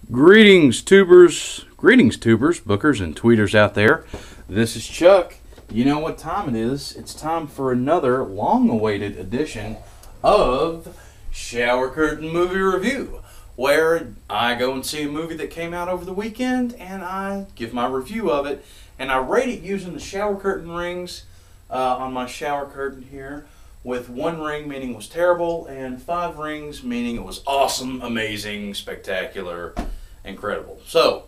Greetings, tubers, bookers, and tweeters out there. This is Chuck. You know what time it is. It's time for another long-awaited edition of Shower Curtain Movie Review, where I go and see a movie that came out over the weekend, and I give my review of it, and I rate it using the shower curtain rings on my shower curtain here, with 1 ring meaning it was terrible, and 5 rings meaning it was awesome, amazing, spectacular, incredible. So,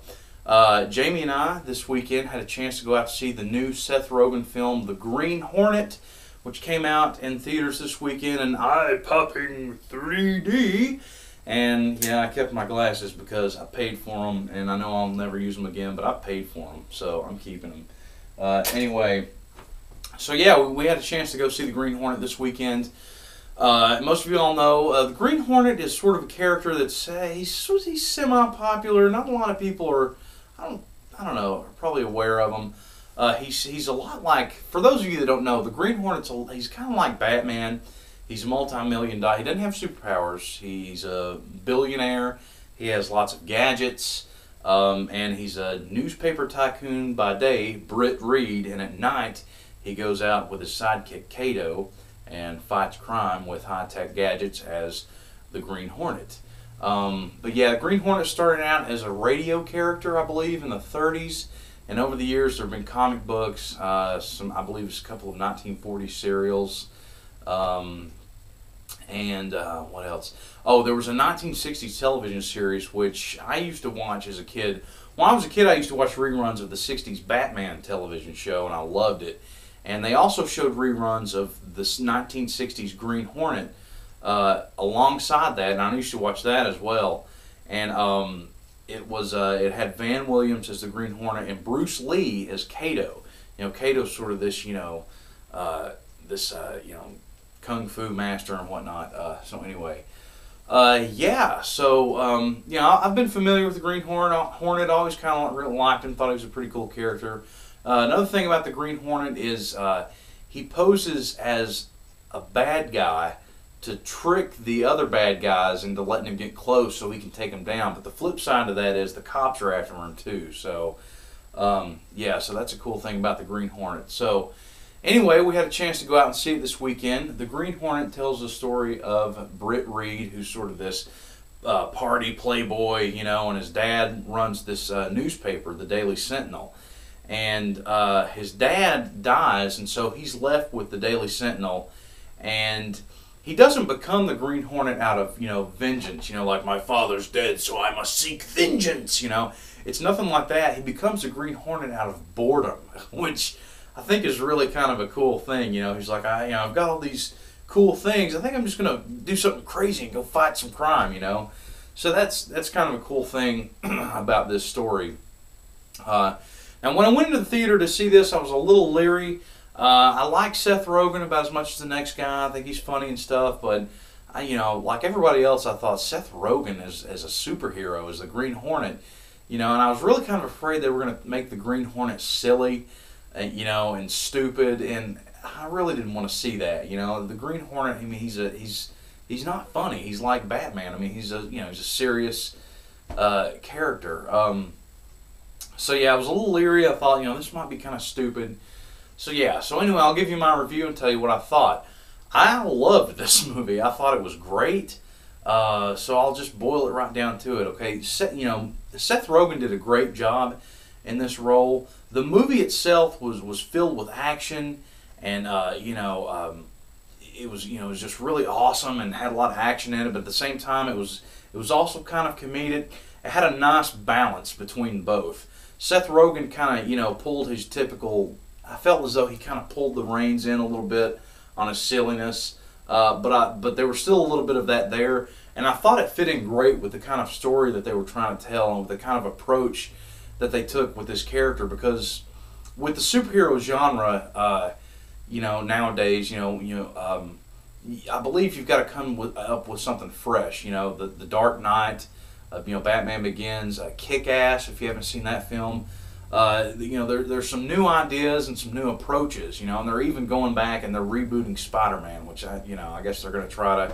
Jamie and I this weekend had a chance to go out to see the new Seth Rogen film, The Green Hornet, which came out in theaters this weekend, and eye-popping 3D. And yeah, I kept my glasses because I paid for them, and I know I'll never use them again, but I paid for them, so I'm keeping them. Anyway, so yeah, we had a chance to go see The Green Hornet this weekend. Most of you all know the Green Hornet is sort of a character that's he's semi-popular. Not a lot of people are, I don't know, are probably aware of him. He's a lot like, for those of you that don't know, the Green Hornet's he's kind of like Batman. He's a multi-million-dollar. He doesn't have superpowers. He's a billionaire. He has lots of gadgets, and he's a newspaper tycoon by day, Britt Reed, and at night he goes out with his sidekick Kato and fights crime with high-tech gadgets as the Green Hornet. But yeah, the Green Hornet started out as a radio character, I believe, in the 30s, and over the years there have been comic books, I believe it's a couple of 1940s serials, and what else? Oh, there was a 1960s television series which I used to watch as a kid. When I was a kid, I used to watch reruns of the 60s Batman television show, and I loved it. And they also showed reruns of this 1960s Green Hornet alongside that, and I used to watch that as well. And it had Van Williams as the Green Hornet and Bruce Lee as Kato. You know, Kato's sort of this, kung fu master and whatnot. So anyway, yeah. So I've been familiar with the Green Hornet. Always kind of really liked him. Thought he was a pretty cool character. Another thing about the Green Hornet is he poses as a bad guy to trick the other bad guys into letting him get close so he can take them down. But the flip side of that is the cops are after him too. So, yeah, so that's a cool thing about the Green Hornet. So, anyway, we had a chance to go out and see it this weekend. The Green Hornet tells the story of Britt Reed, who's sort of this party playboy, and his dad runs this newspaper, the Daily Sentinel. And his dad dies, and so he's left with the Daily Sentinel, and he doesn't become the Green Hornet out of, vengeance, like my father's dead, so I must seek vengeance, It's nothing like that. He becomes the Green Hornet out of boredom, which I think is really kind of a cool thing, He's like, I've got all these cool things. I think I'm just going to do something crazy and go fight some crime, So that's kind of a cool thing about this story. And when I went into the theater to see this, I was a little leery. I like Seth Rogen about as much as the next guy. I think he's funny and stuff, but like everybody else, I thought Seth Rogen as a superhero, as the Green Hornet, and I was really kind of afraid they were going to make the Green Hornet silly, and stupid, and I really didn't want to see that. The Green Hornet, I mean, he's not funny. He's like Batman. I mean, he's a serious character. So yeah, I was a little leery. I thought, this might be kind of stupid. So yeah, so anyway, I'll give you my review and tell you what I thought. I loved this movie. I thought it was great. So I'll just boil it right down to it, okay? Seth Rogen did a great job in this role. The movie itself was filled with action, and it was just really awesome and had a lot of action in it. But at the same time, it was also kind of comedic. It had a nice balance between both. Seth Rogen kind of, pulled his typical, I felt as though he kind of pulled the reins in a little bit on his silliness, but there was still a little bit of that there, and I thought it fit in great with the kind of story that they were trying to tell and with the kind of approach that they took with this character, because with the superhero genre, nowadays, I believe you've got to come up with something fresh, the Dark Knight, Batman Begins, Kick-Ass, if you haven't seen that film. There's some new ideas and some new approaches, and they're even going back and they're rebooting Spider-Man, which I guess they're going to try to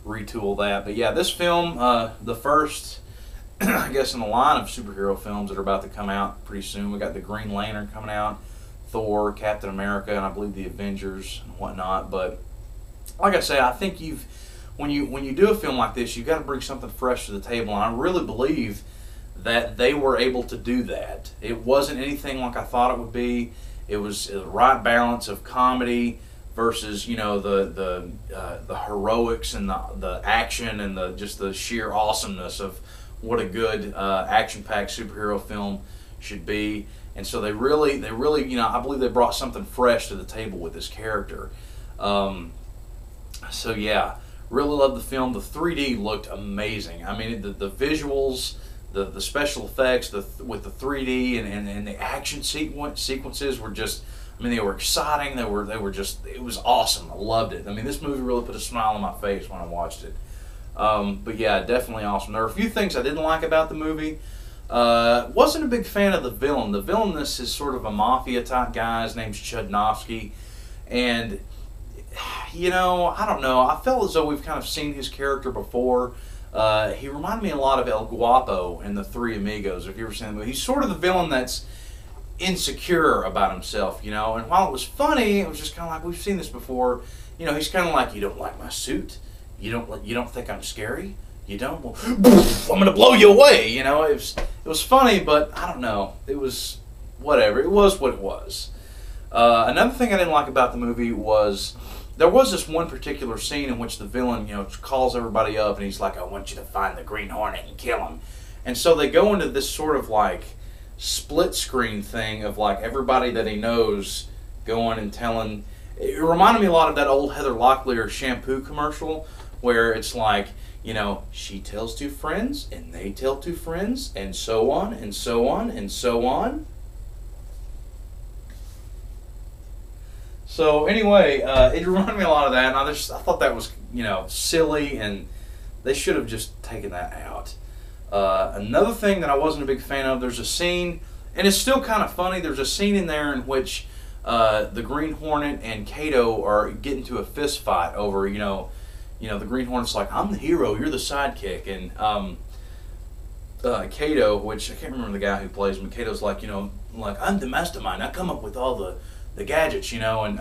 retool that. But yeah, this film, the first I guess in the line of superhero films that are about to come out pretty soon. We got the Green Lantern coming out, Thor, Captain America, and I believe the Avengers and whatnot. But like I say, I think when you do a film like this, you've got to bring something fresh to the table, and I really believe that they were able to do that. It wasn't anything like I thought it would be. It was the right balance of comedy versus, you know, the heroics and the action and just the sheer awesomeness of what a good action-packed superhero film should be. And so they really, you know, I believe they brought something fresh to the table with this character. So yeah, really loved the film. The 3D looked amazing. I mean, the visuals, the special effects, with the 3D and the action sequences were just, I mean, they were exciting. They were just, it was awesome. I loved it. I mean, this movie really put a smile on my face when I watched it. But yeah, definitely awesome. There were a few things I didn't like about the movie. Wasn't a big fan of the villain. The villain in this is sort of a mafia type guy. His name's Chudnovsky, and you know, I don't know. I felt as though we've kind of seen his character before. He reminded me a lot of El Guapo in The Three Amigos. If you ever seen the movie, he's sort of the villain that's insecure about himself, you know. And while it was funny, it was just kind of like, we've seen this before. You know, he's kind of like, you don't like my suit. You don't think I'm scary? You don't? Well, I'm gonna blow you away. You know, it was funny, but I don't know. It was whatever. It was what it was. Another thing I didn't like about the movie was there was this one particular scene in which the villain, you know, calls everybody up and he's like, I want you to find the Green Hornet and kill him. And so they go into this sort of like split screen thing of like everybody that he knows going and telling. It reminded me a lot of that old Heather Locklear shampoo commercial where it's like, you know, she tells two friends and they tell two friends and so on and so on and so on. So anyway, it reminded me a lot of that, and I thought that was, you know, silly, and they should have just taken that out. Another thing that I wasn't a big fan of, there's a scene, and it's still kind of funny, there's a scene in there in which the Green Hornet and Kato are getting into a fist fight over, you know, the Green Hornet's like, I'm the hero, you're the sidekick, and Kato, which I can't remember the guy who plays him, Kato's like, you know, like, I'm the mastermind, I come up with all the gadgets, you know, and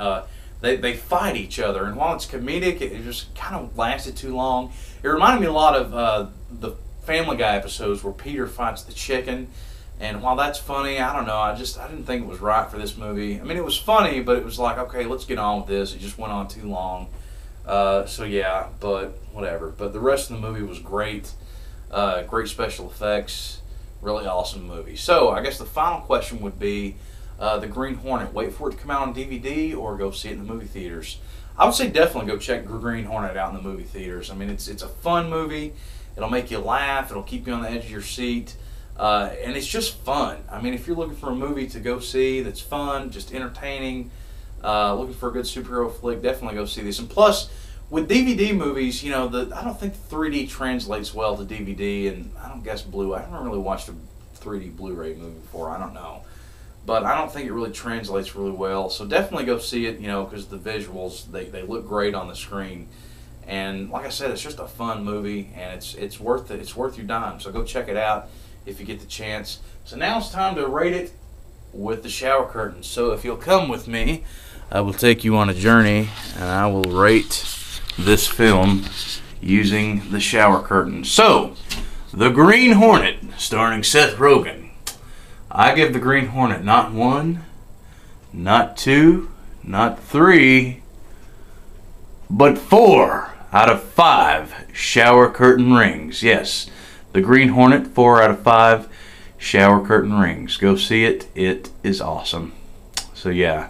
they fight each other, and while it's comedic, it just kind of lasted too long. It reminded me a lot of the Family Guy episodes where Peter fights the chicken, and while that's funny, I don't know, I didn't think it was right for this movie. I mean, it was funny, but it was like, okay, let's get on with this. It just went on too long. So yeah, but whatever. But the rest of the movie was great. Great special effects. Really awesome movie. So I guess the final question would be, the Green Hornet, wait for it to come out on DVD or go see it in the movie theaters? I would say definitely go check Green Hornet out in the movie theaters. I mean, it's a fun movie. It'll make you laugh. It'll keep you on the edge of your seat. And it's just fun. I mean, if you're looking for a movie to go see that's fun, just entertaining, looking for a good superhero flick, definitely go see this. And plus, with DVD movies, you know, I don't think 3D translates well to DVD, and I don't guess Blu-ray. I haven't really watched a 3D Blu-ray movie before. I don't know. But I don't think it really translates really well. So definitely go see it, you know, because the visuals, they look great on the screen. And like I said, it's just a fun movie, and it's worth it. It's worth your dime. So go check it out if you get the chance. So now it's time to rate it with the shower curtain. So if you'll come with me, I will take you on a journey, and I will rate this film using the shower curtain. So, The Green Hornet, starring Seth Rogen. I give The Green Hornet not 1, not 2, not 3, but 4 out of 5 shower curtain rings. Yes, The Green Hornet, 4 out of 5 shower curtain rings. Go see it. It is awesome. So yeah.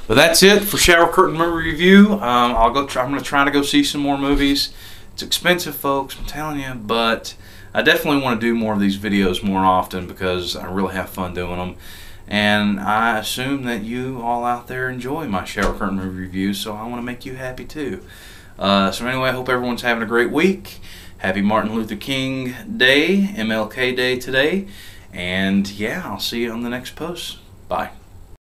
But that's it for shower curtain movie review. I'm going to try to go see some more movies. It's expensive, folks, I'm telling you, but I definitely want to do more of these videos more often because I really have fun doing them. And I assume that you all out there enjoy my shower curtain movie reviews, so I want to make you happy too. So anyway, I hope everyone's having a great week. Happy Martin Luther King Day, MLK Day today. And yeah, I'll see you on the next post. Bye.